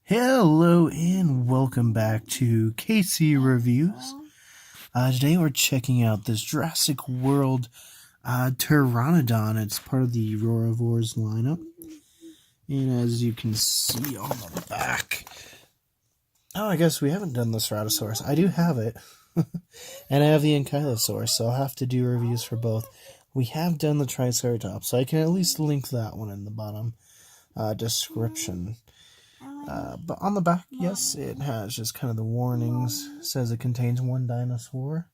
Hello and welcome back to KC Reviews. Today we're checking out this Jurassic World Pteranodon. It's part of the Roarivores lineup. And as you can see on the back... Oh, I guess we haven't done the Ceratosaurus. I do have it. And I have the Ankylosaurus, so I'll have to do reviews for both. We have done the Triceratops, so I can at least link that one in the bottom description. But on the back, yes, it has just kind of the warnings. It says it contains one dinosaur.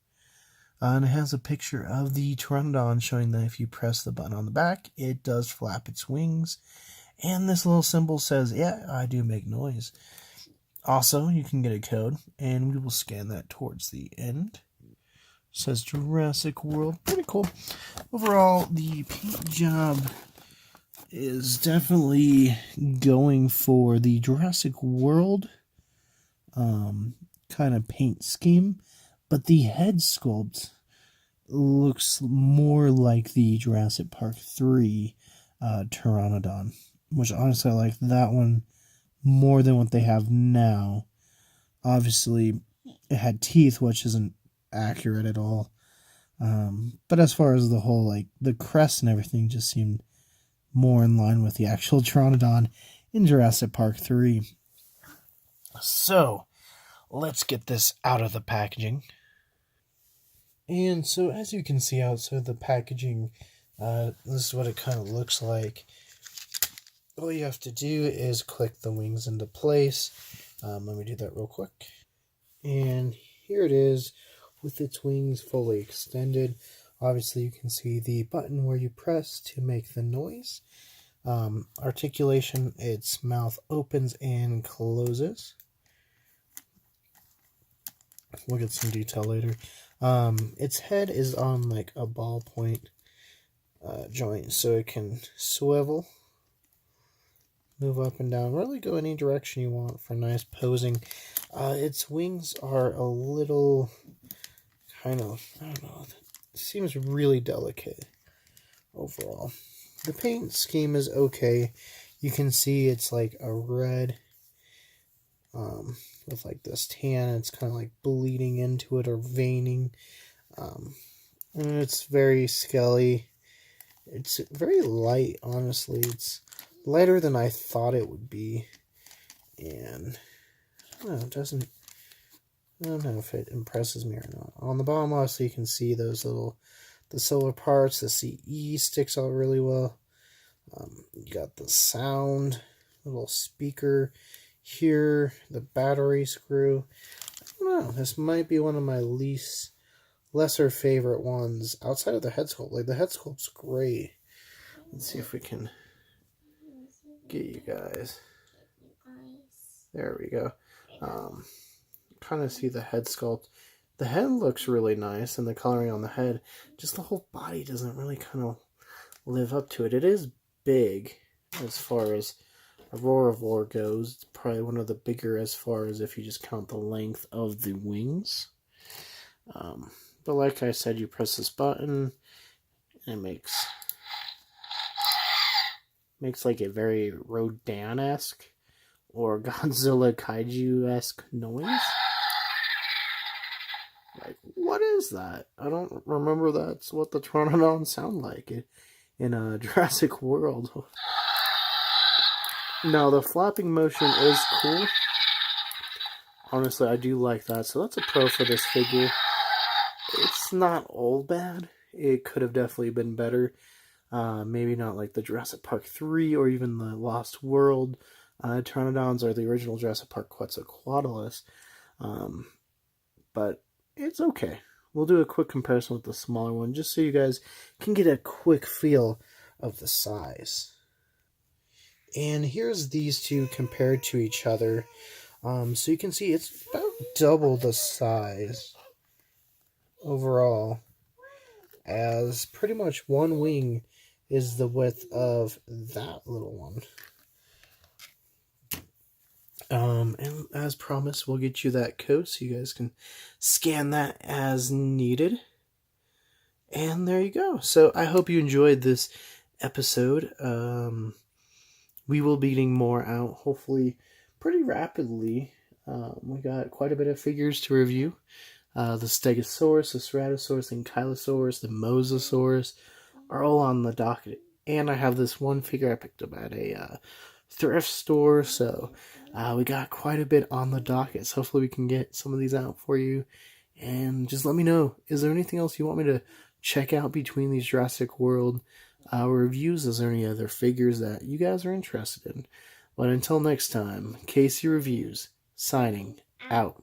And it has a picture of the Pteranodon showing that if you press the button on the back, it does flap its wings. And this little symbol says, yeah, I do make noise. Also, you can get a code, and we will scan that towards the end. It says Jurassic World. Pretty cool. Overall, the paint job is definitely going for the Jurassic World kind of paint scheme, but the head sculpt looks more like the Jurassic Park 3 Pteranodon, which honestly I like that one more than what they have now. Obviously, it had teeth, which isn't accurate at all. But as far as the whole, like, the crest and everything just seemed more in line with the actual Pteranodon in Jurassic Park 3. So, let's get this out of the packaging. And so, as you can see outside the packaging, this is what it kind of looks like. All you have to do is click the wings into place. Let me do that real quick. And here it is with its wings fully extended. Obviously, you can see the button where you press to make the noise. Articulation, its mouth opens and closes. We'll get some detail later. Its head is on like a ballpoint joint, so it can swivel, move up and down, really go any direction you want for nice posing. Its wings are a little kind of, I don't know, it seems really delicate overall. The paint scheme is okay. You can see it's like a red with like this tan. It's kind of like bleeding into it or veining. And it's very scaly. It's very light, honestly. It's lighter than I thought it would be. And I don't know, I don't know if it impresses me or not. On the bottom, obviously, you can see those the solar parts. The CE sticks out really well. You got the sound, little speaker here, the battery screw. I don't know, this might be one of my lesser favorite ones outside of the head sculpt. Like, the head sculpt's great. Let's see if we can get you guys. There we go. Kind of see the head sculpt. The head looks really nice, and the coloring on the head, just the whole body doesn't really kind of live up to it. It is big as far as a Roarivore goes. It's probably one of the bigger as far as if you just count the length of the wings. But like I said, you press this button, and it makes like a very Rodan-esque or Godzilla Kaiju-esque noise. Like, what is that? I don't remember that's what the Pteranodon sound like in Jurassic World. Now, the flapping motion is cool. Honestly, I do like that. So that's a pro for this figure. It's not all bad. It could have definitely been better. Maybe not like the Jurassic Park 3 or even the Lost World Pteranodons or the original Jurassic Park Quetzalcoatlus. But it's okay. We'll do a quick comparison with the smaller one just so you guys can get a quick feel of the size. And here's these two compared to each other. So you can see it's about double the size overall, as pretty much one wing is the width of that little one. And as promised, we'll get you that code so you guys can scan that as needed. And there you go. So I hope you enjoyed this episode. We will be getting more out, hopefully pretty rapidly. We got quite a bit of figures to review. The Stegosaurus, the Ceratosaurus, the Ankylosaurus, the Mosasaurus are all on the docket. And I have this one figure I picked up at a thrift store, so we got quite a bit on the docket. So hopefully we can get some of these out for you. And just let me know, is there anything else you want me to check out between these Jurassic World reviews? Is there any other figures that you guys are interested in? But until next time, Casey Reviews, signing out.